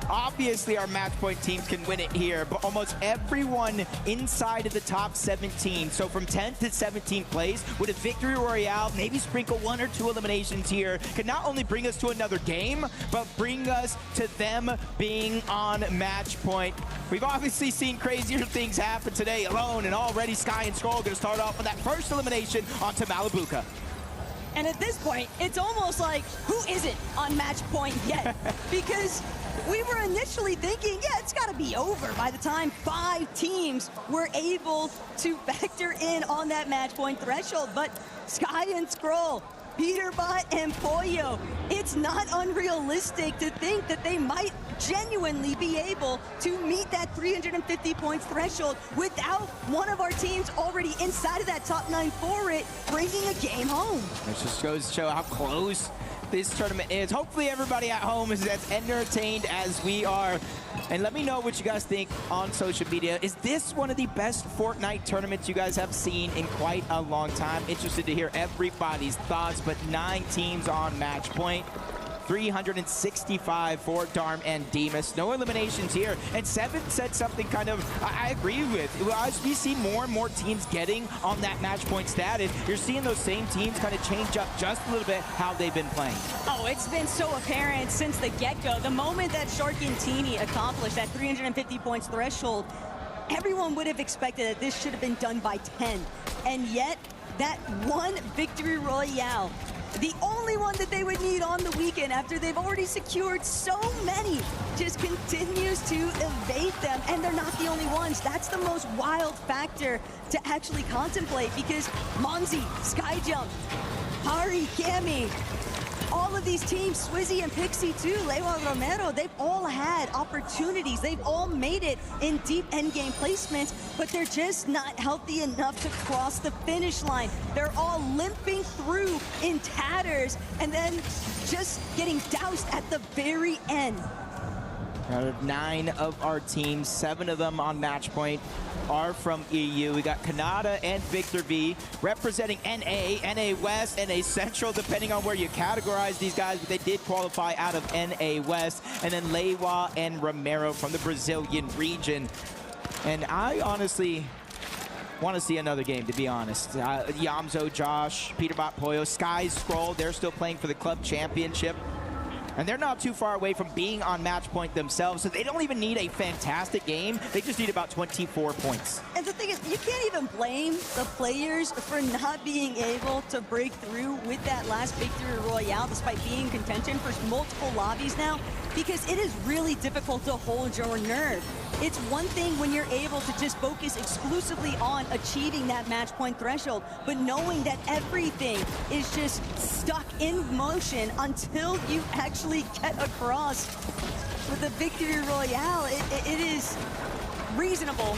obviously our match point teams can win it here, but almost everyone inside of the top 17, so from 10th to 17th place, with a victory royale, maybe sprinkle 1 or 2 eliminations here, can not only bring us to another game, but bring us to them being on match point. We've obviously seen crazier things happen today alone, and already Sky and Skrull going to start off with that first elimination onto Malibuca. And at this point, it's almost like, who isn't on match point yet? Because we were initially thinking, yeah, it's got to be over by the time 5 teams were able to factor in on that match point threshold. But Sky and Skrull, Peterbot and Pollo, it's not unrealistic to think that they might genuinely be able to meet that 350 points threshold without one of our teams already inside of that top 9 for it, bringing a game home. This just goes to show how close this tournament is. Hopefully everybody at home is as entertained as we are. And let me know what you guys think on social media. Is this one of the best Fortnite tournaments you guys have seen in quite a long time? Interested to hear everybody's thoughts, but 9 teams on match point. 365 for Darm and Demas. No eliminations here. And Seven said something kind of I agree with. As we see more and more teams getting on that match point status, you're seeing those same teams kind of change up just a little bit how they've been playing. Oh, it's been so apparent since the get-go. The moment that Shark and Teeny accomplished that 350 points threshold, everyone would have expected that this should have been done by 10. And yet, that one victory royale, the only one that they would need on the weekend after they've already secured so many, just continues to evade them, and they're not the only ones. That's the most wild factor to actually contemplate, because Monzi, Skyjump, Hari, Cami, all of these teams, Swizzy and Pixie too, Lewa Romero, they've all had opportunities. They've all made it in deep endgame placements, but they're just not healthy enough to cross the finish line. They're all limping through in tatters and then just getting doused at the very end. Out of 9 of our teams, 7 of them on match point are from EU. We got Kanata and Victor V representing NA, NA West, NA Central, depending on where you categorize these guys, but they did qualify out of NA West. And then Lewa and Romero from the Brazilian region. And I honestly want to see another game, to be honest. Yamzo, Josh, Peterbot, Pollo, Sky, Skrull, they're still playing for the club championship. And they're not too far away from being on match point themselves, so they don't even need a fantastic game. They just need about 24 points. And the thing is, you can't even blame the players for not being able to break through with that last victory royale, despite being in contention for multiple lobbies now, because it is really difficult to hold your nerve. It's one thing when you're able to just focus exclusively on achieving that match point threshold, but knowing that everything is just stuck in motion until you actually get across with the victory royale, it is reasonable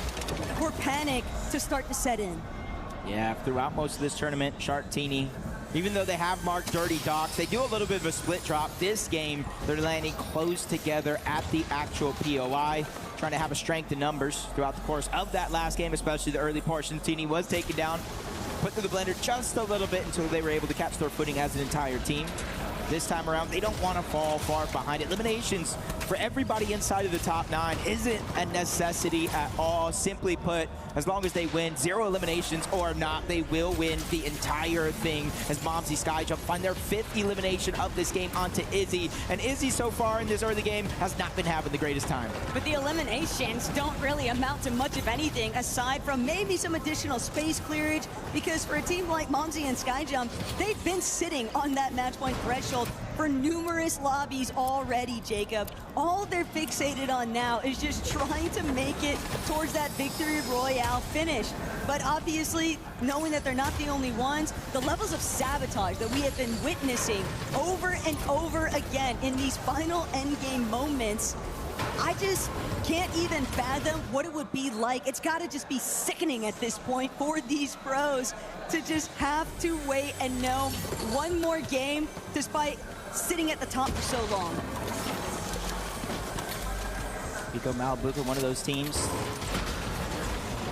for panic to start to set in. Yeah, throughout most of this tournament, Shark Teeny, even though they have marked Dirty Docks, they do a little bit of a split drop. This game, they're landing close together at the actual POI, trying to have a strength in numbers throughout the course of that last game, especially the early portion. Teeny was taken down, put through the blender just a little bit until they were able to catch their footing as an entire team. This time around, they don't want to fall far behind. Eliminations for everybody inside of the top 9 isn't a necessity at all. Simply put, as long as they win 0 eliminations or not, they will win the entire thing as Momsy Skyjump find their 5th elimination of this game onto Izzy. And Izzy so far in this early game has not been having the greatest time. But the eliminations don't really amount to much of anything aside from maybe some additional space clearage, because for a team like Momsy and Skyjump, they've been sitting on that match point threshold for numerous lobbies already, Jacob. All they're fixated on now is just trying to make it towards that victory royale finish. But obviously, knowing that they're not the only ones, the levels of sabotage that we have been witnessing over and over again in these final endgame moments, I just can't even fathom what it would be like. It's got to just be sickening at this point for these pros to just have to wait and know one more game despite sitting at the top for so long. Vico Malabuka, one of those teams.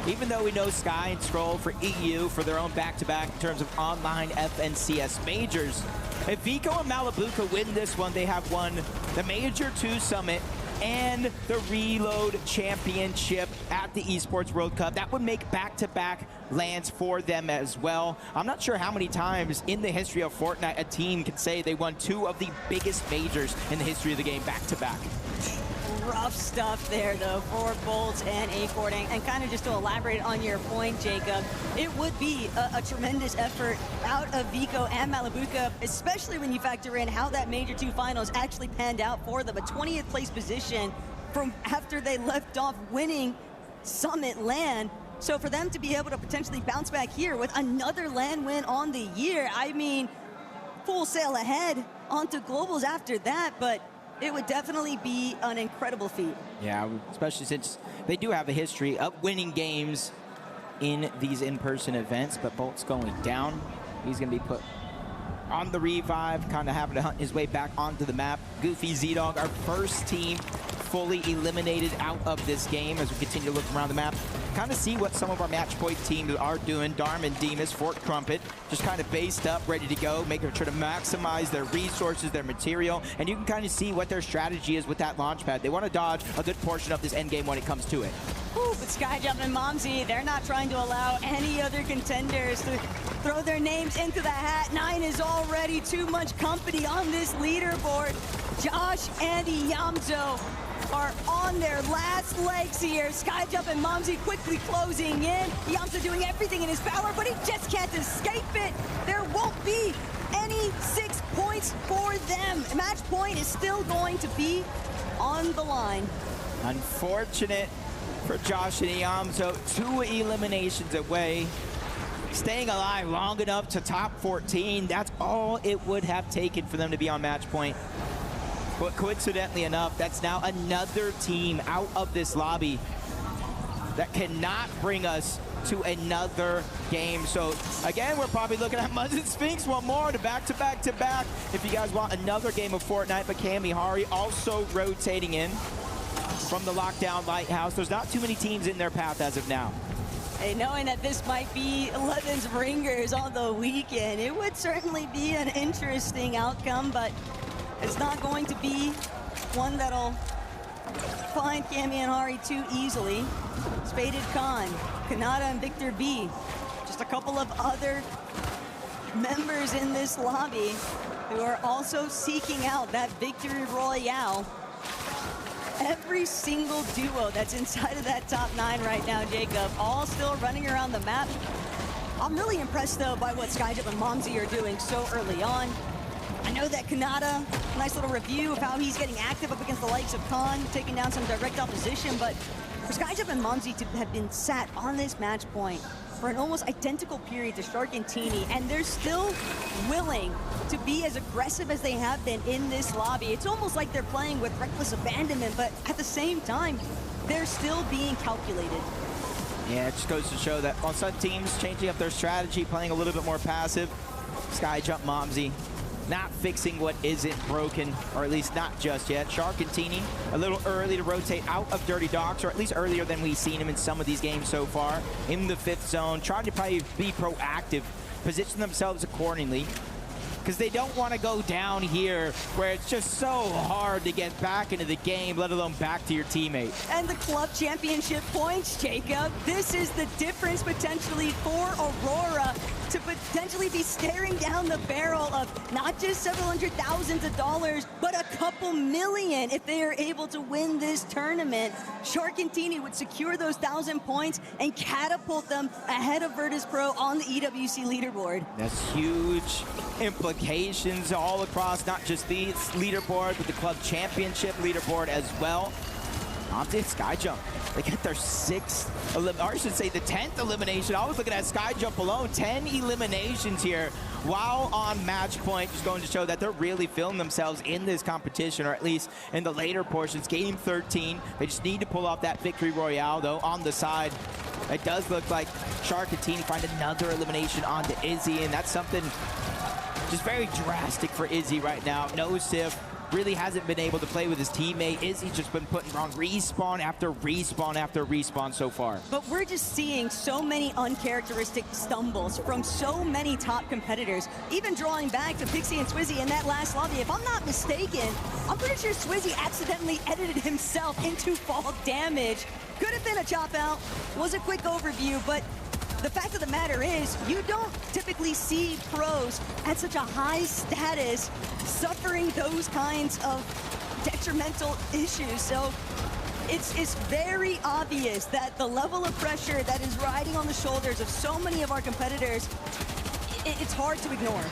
Even though we know Sky and Scroll for EU for their own back-to-back in terms of online FNCS majors, if Vico and Malabuka win this one, they have won the Major 2 Summit and the Reload Championship at the Esports World Cup. That would make back-to-back lands for them as well. I'm not sure how many times in the history of Fortnite a team can say they won 2 of the biggest majors in the history of the game back-to-back. Rough stuff there, though, for Bolt and Acorn. And kind of just to elaborate on your point, Jacob, it would be a tremendous effort out of Vico and Malabuka, especially when you factor in how that Major 2 finals actually panned out for them. A 20th place position from after they left off winning Summit LAN. So for them to be able to potentially bounce back here with another LAN win on the year, I mean, full sail ahead onto Globals after that, but it would definitely be an incredible feat. Yeah, especially since they do have a history of winning games in these in-person events, but Bolt's going down. He's going to be put on the revive, kind of having to hunt his way back onto the map. Goofy, Z-Dog, our first team fully eliminated out of this game as we continue to look around the map. Kind of see what some of our match point teams are doing. Darm and Demas, Fort Crumpet, just kind of based up, ready to go, making sure to maximize their resources, their material, and you can kind of see what their strategy is with that launch pad. They want to dodge a good portion of this end game when it comes to it. Ooh, but Skyjump and Momsy, they're not trying to allow any other contenders to throw their names into the hat. 9 is already too much company on this leaderboard. Josh, Andy, Yamzo are on their last legs here. Skyjump and Momsy quickly closing in. Yamzo doing everything in his power, but he just can't escape it. There won't be any 6 points for them. Match point is still going to be on the line. Unfortunate for Josh and Yamzo, 2 eliminations away. Staying alive long enough to top 14, that's all it would have taken for them to be on match point. But coincidentally enough, that's now another team out of this lobby that cannot bring us to another game. So again, we're probably looking at Muzz and Sphinx one more to back to back to back. If you guys want another game of Fortnite, but Kamihari also rotating in from the lockdown lighthouse. There's not too many teams in their path as of now. Hey, knowing that this might be 11's ringers on the weekend, it would certainly be an interesting outcome, but it's not going to be one that'll find Cami and Hari too easily. Spaded Khan, Kanata and Victor B, just a couple of other members in this lobby who are also seeking out that victory royale. Every single duo that's inside of that top 9 right now, Jacob, all still running around the map. I'm really impressed, though, by what Skyjump and Momsy are doing so early on. I know that Kanata, nice little review of how he's getting active up against the likes of Khan, taking down some direct opposition, but for Skyjump and Momsy to have been sat on this match point for an almost identical period to Shark and Teeny, and they're still willing to be as aggressive as they have been in this lobby. It's almost like they're playing with reckless abandonment, but at the same time, they're still being calculated. Yeah, it just goes to show that on some teams, changing up their strategy, playing a little bit more passive. Skyjump, Momsy, not fixing what isn't broken, or at least not just yet. Shark and Teeny, a little early to rotate out of Dirty Docks, or at least earlier than we've seen him in some of these games so far. In the 5th zone, trying to probably be proactive, position themselves accordingly. because they don't want to go down here where it's just so hard to get back into the game, let alone back to your teammate. And the club championship points, Jacob. This is the difference potentially for Aurora to potentially be staring down the barrel of not just several hundred thousands of dollars, but a couple million if they are able to win this tournament. Shark and Teeny would secure those 1,000 points and catapult them ahead of Virtus Pro on the EWC leaderboard. That's huge implications all across not just the leaderboard, but the club championship leaderboard as well. Onto Skyjump. They get their 6th, or I should say the 10th elimination. I was looking at Skyjump alone, 10 eliminations here while on match point. Just going to show that they're really feeling themselves in this competition, or at least in the later portions. Game 13, they just need to pull off that victory royale, though. On the side, it does look like Shark and Teeny find another elimination onto Izzy, and that's something just very drastic for Izzy right now. No Sif. Really hasn't been able to play with his teammate. Izzy's just been putting on respawn after respawn after respawn so far. But we're just seeing so many uncharacteristic stumbles from so many top competitors, even drawing back to Pixie and Swizzy in that last lobby. If I'm not mistaken, I'm pretty sure Swizzy accidentally edited himself into fall damage. Could have been a chop out, was a quick overview, but the fact of the matter is, you don't typically see pros at such a high status suffering those kinds of detrimental issues. So it's very obvious that the level of pressure that is riding on the shoulders of so many of our competitors, it's hard to ignore.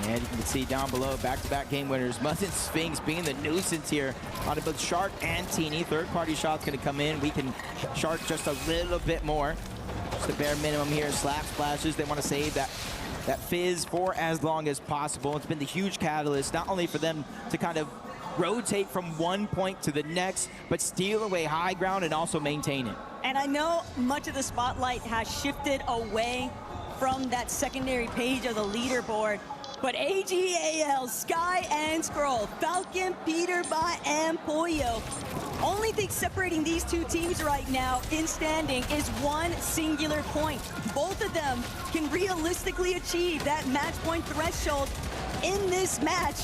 And you can see down below, back-to-back game winners. Muzz and Sphinx being the nuisance here on both Shark and Teeny. Third-party shot's going to come in. We can Shark just a little bit more. Just the bare minimum here. Slap splashes. They want to save that fizz for as long as possible. It's been the huge catalyst, not only for them to kind of rotate from one point to the next, but steal away high ground and also maintain it. And I know much of the spotlight has shifted away from that secondary page of the leaderboard, but AGAL, Sky and Scroll, Falcon, Peter, and Pollo. Only thing separating these two teams right now in standing is one singular point. Both of them can realistically achieve that match point threshold in this match.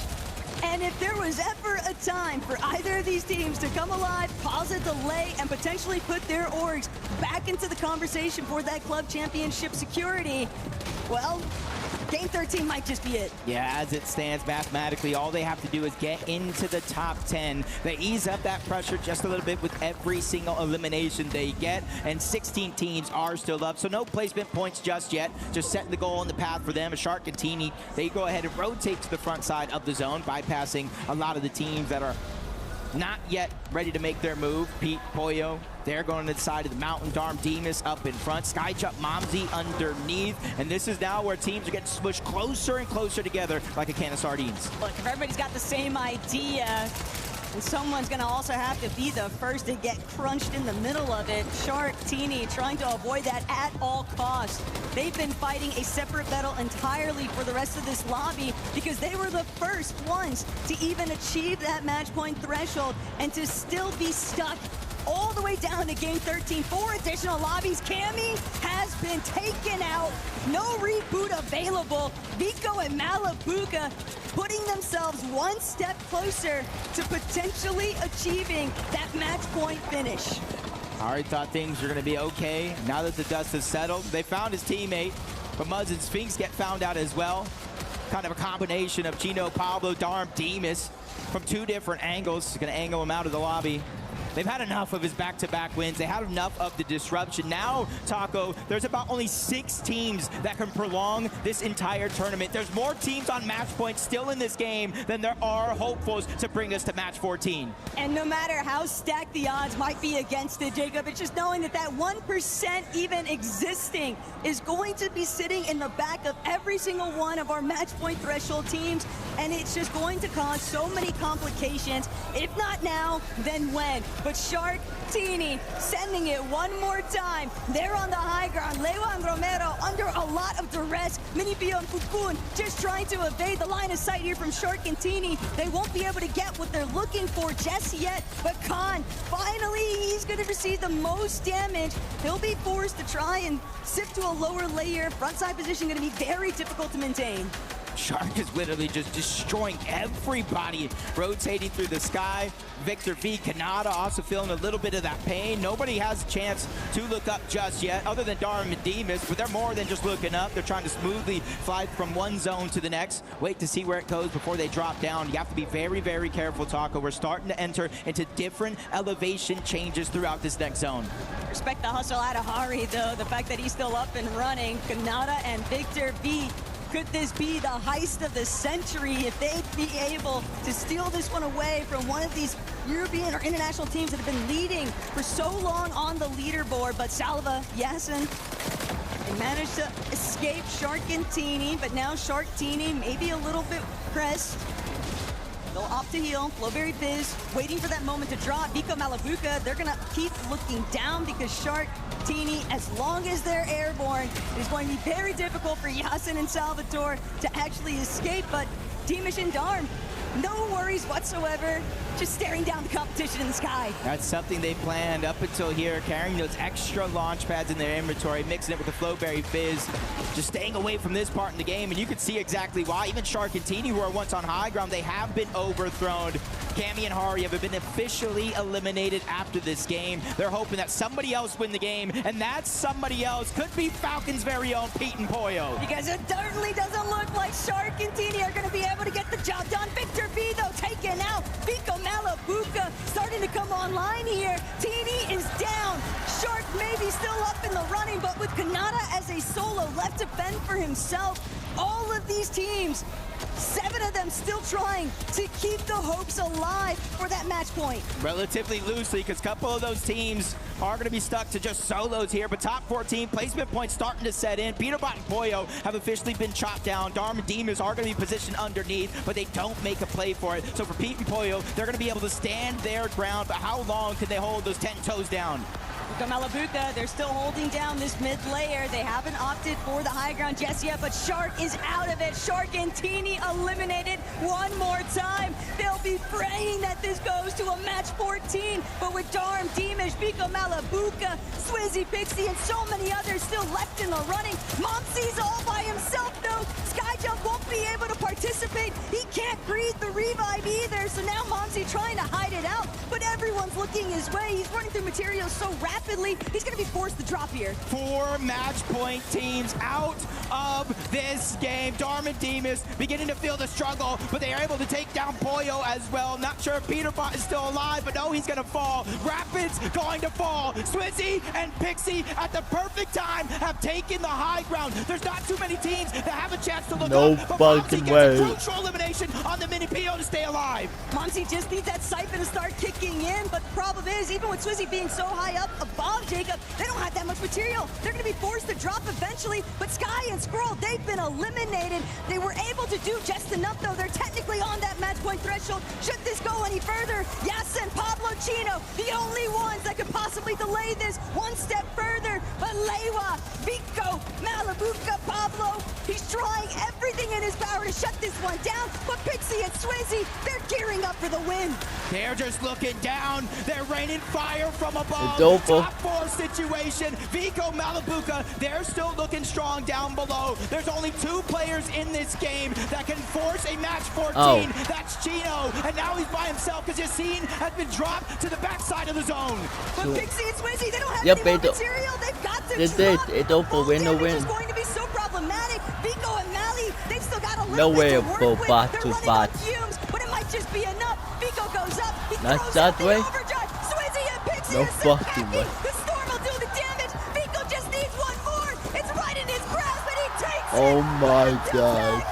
And if there was ever a time for either of these teams to come alive, pause a delay, and potentially put their orgs back into the conversation for that club championship security, well, Game 13 might just be it. Yeah, as it stands mathematically, all they have to do is get into the top 10. They ease up that pressure just a little bit with every single elimination they get, and 16 teams are still up, so no placement points just yet. Just setting the goal on the path for them. Shark and Teeny, they go ahead and rotate to the front side of the zone, bypassing a lot of the teams that are not yet ready to make their move. Pete, Pollo, they're going to the side of the mountain. Darm, Demas up in front. Skyjump, Momsy underneath. And this is now where teams are getting smushed closer and closer together like a can of sardines. Look, if everybody's got the same idea, and someone's going to also have to be the first to get crunched in the middle of it. Shark, Teeny trying to avoid that at all costs. They've been fighting a separate battle entirely for the rest of this lobby because they were the first ones to even achieve that match point threshold and to still be stuck all the way down to game 13. 4 additional lobbies. Cammy has been taken out. No reboot available. Vico and Malabuka putting themselves one step closer to potentially achieving that match point finish. I already thought things were going to be okay. Now that the dust has settled, they found his teammate, but Muzz and Sphinx get found out as well. Kind of a combination of Chino, Pablo, Darm, Demas from 2 different angles. Going to angle him out of the lobby. They've had enough of his back-to-back wins. They had enough of the disruption. Now, Taco, there's about only 6 teams that can prolong this entire tournament. There's more teams on match point still in this game than there are hopefuls to bring us to match 14. And no matter how stacked the odds might be against it, Jacob, it's just knowing that that 1% even existing is going to be sitting in the back of every single one of our match point threshold teams, and it's just going to cause so many complications. If not now, then when? But Shark, Teeny, sending it one more time. They're on the high ground. Leo and Romero under a lot of duress. Minipio and Fukun just trying to evade the line of sight here from Shark and Teeny. They won't be able to get what they're looking for just yet. But Khan, finally, he's going to receive the most damage. He'll be forced to try and sift to a lower layer. Frontside position going to be very difficult to maintain. Shark is literally just destroying everybody rotating through the sky. Victor V, Kanata also feeling a little bit of that pain. Nobody has a chance to look up just yet, other than Darm and Demas, but they're more than just looking up. They're trying to smoothly fly from one zone to the next. Wait to see where it goes before they drop down. You have to be very, very careful, Taco. We're starting to enter into different elevation changes throughout this next zone. Respect the hustle out of Hari, though. The fact that he's still up and running. Kanata and Victor V. Could this be the heist of the century if they'd be able to steal this one away from one of these European or international teams that have been leading for so long on the leaderboard? But Salva, Yasin, they managed to escape Sharkantini, but now Sharktini maybe a little bit pressed. They'll opt to heal. Flowberry Fizz waiting for that moment to drop. Biko Malabuka, they're gonna keep looking down because Sharktini, as long as they're airborne, is going to be very difficult for Yasin and Salvatore to actually escape. But Teamish and Darm, no worries whatsoever, just staring down the competition in the sky. That's something they planned up until here, carrying those extra launch pads in their inventory, mixing it with the Flowberry Fizz, just staying away from this part in the game, and you can see exactly why. Even Sharkantini, who are once on high ground, they have been overthrown. Cammy and Hari have been officially eliminated after this game. They're hoping that somebody else win the game, and that somebody else could be Falcon's very own Pete and Poyo. Because it certainly doesn't look like Sharkantini are going to be able to get the job done. Victor V, though, taken out. Biko Malabuka starting to come online here. Teeny is down. Shark maybe still up in the running, but with Kanata as a solo left to fend for himself, all of these teams, 7 of them still trying to keep the hopes alive for that match point. Relatively loosely, because a couple of those teams are going to be stuck to just solos here, but top 14 placement points starting to set in. Peterbot and Poyo have officially been chopped down. Darm and Demas are going to be positioned underneath, but they don't make a play for it. So for Pete and Poyo, they're going to be able to stand their ground, but how long can they hold those 10 toes down? Malabuka, they're still holding down this mid layer. They haven't opted for the high ground just yet, but Shark is out of it. Sharkantini eliminated one more time. They'll be praying that this goes to a match 14, but with Darm, Deemish, Biko Malabuka, Swizzy, Pixie, and so many others still left in the running. Momsy's all by himself, though. Skyjump won't be able to participate. He can't breathe the revive either, so now Momsy trying to hide it out, but everyone's looking his way. He's running through materials so rapidly, he's going to be forced to drop here. 4 match point teams out of this game. Darm and Demas beginning to feel the struggle, but they are able to take down Poyo as well. Not sure if Peterbot is still alive, but no, he's going to fall. Rapids going to fall. Swizzy and Pixie at the perfect time have taken the high ground. There's not too many teams that have a chance to look up, but Momsy gets a crucial elimination on the mini PO to stay alive. Momsy just needs that siphon to start kicking in, but the problem is, even with Swizzy being so high up above Jacob, they don't have that much material. They're going to be forced to drop eventually, but Sky and Squirrel, they've been eliminated. They were able to do just enough, though. They're technically on that match point threshold. Should this go any further, Yasin, Pablo, Chino, the only ones that could possibly delay this one step further. But Lewa, Vico, Malabuka, Pablo, he's trying everything in his power to shut this one down, but Pixie and Swizzy, they're gearing up for the win. They're just looking down. They're raining fire from above. It's over. Top 4 situation. Vico, Malabuka, they're still looking strong down below. There's only 2 players in this game that can force a match 14. Oh. That's Chino, and now he's by himself because Yassine has been dropped to the backside of the zone. But Pixie and Swizzy, they don't have any more material. They've got to drop. It's over. Win or win. It's going to be so problematic. Vico and Mally, they've still got a No little way bit of to go work with. back They're to running back. on fumes, but it might just be enough. Vico goes up. He Not throws that out the way. overdrive. Swizzy and Pixie No are set fucking packing. way. The storm will do the damage. Vico just needs one more. It's right in his grasp, and he takes Oh it. my god.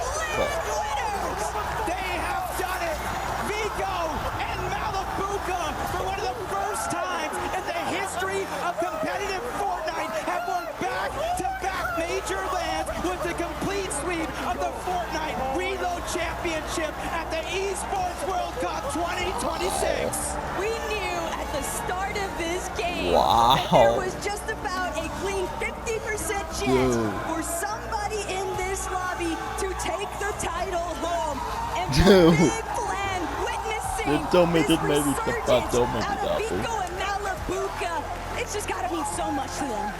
They have done it! Vico and Malabuka, for one of the first times in the history of competitive Fortnite, have won back-to-back major lands with the complete sweep of the Fortnite Reload Championship at the Esports World Cup 2026. We knew at the start of this game Wow. that there was just about a clean 50% chance for somebody in this lobby to take the title home. And Dude. big plan witnessing They told me this that maybe the resurgence fuck don't make out it of happen. Vico and Malabuka. It's just got to mean so much to them.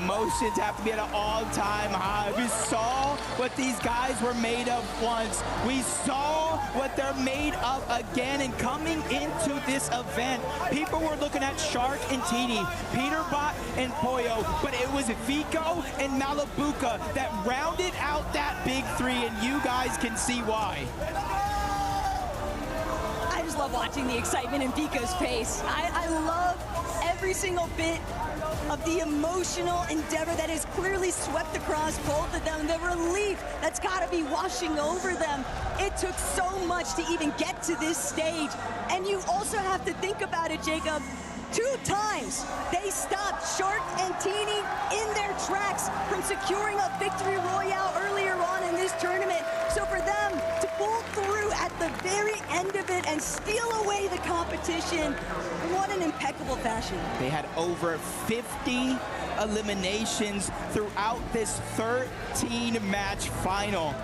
Emotions have to be at an all-time high. We saw what these guys were made of once. We saw what they're made of again. And coming into this event, people were looking at Shark and Tini, Peterbot and Poyo, but it was Vico and Malabuka that rounded out that big three, and you guys can see why. I just love watching the excitement in Vico's face. I love every single bit of the emotional endeavor that is clearly swept across both of them, the relief that's got to be washing over them. It took so much to even get to this stage, and you also have to think about it, Jacob. 2 times they stopped Shark and Tini in their tracks from securing a victory royale earlier on in this tournament. So for them to pull through at the very end of it and steal away the competition, what an impeccable fashion. They had over 50 eliminations throughout this 13-match final.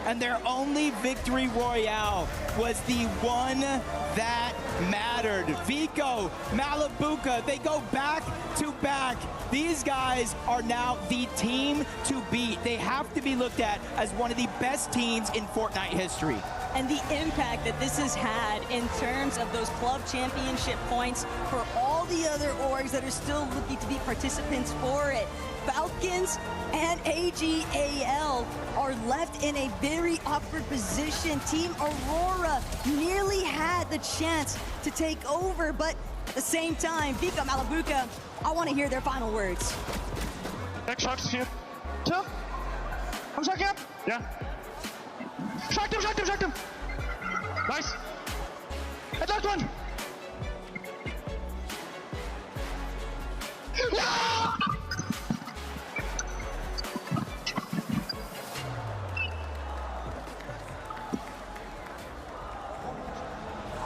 And their only victory royale was the one that mattered. Vico, Malabuka, they go back to back. These guys are now the team to beat. They have to be looked at as one of the best teams in Fortnite history. And the impact that this has had in terms of those club championship points for all the other orgs that are still looking to be participants for it. Falcons and AGAL are left in a very awkward position. Team Aurora nearly had the chance to take over, but at the same time, Vico, Malabuka, I want to hear their final words. Next Sharks here. Two. I'm Shark up. Yeah. Shark him, shark him, shark him. Nice. And last one. No!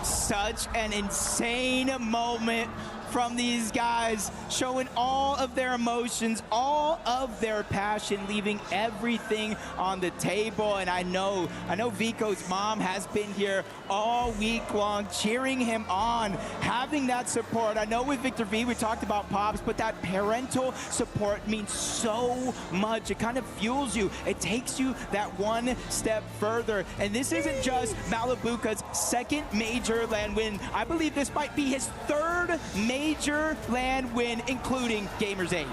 Such an insane moment from these guys, showing all of their emotions, all of their passion, leaving everything on the table. And I know Vico's mom has been here all week long, cheering him on, having that support. I know with Victor V, we talked about Pops, but that parental support means so much. It kind of fuels you. It takes you that one step further. And this isn't just Malabuka's second major LAN win. I believe this might be his third major LAN win, including Gamers 8.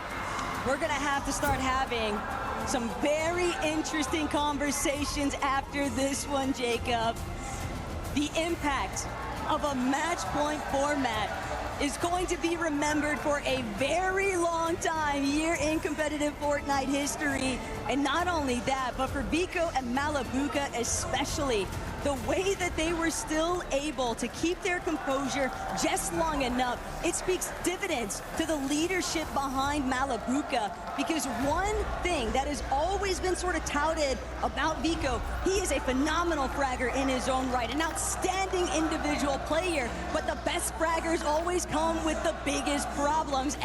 We're going to have to start having some very interesting conversations after this one, Jacob. The impact of a match point format is going to be remembered for a very long time here in competitive Fortnite history. And not only that, but for Vico and Malabuka especially, the way that they were still able to keep their composure just long enough, it speaks dividends to the leadership behind Malabuka, because one thing that has always been sort of touted about Vico, he is a phenomenal fragger in his own right, an outstanding individual player, but the best fraggers always come with the biggest problems. And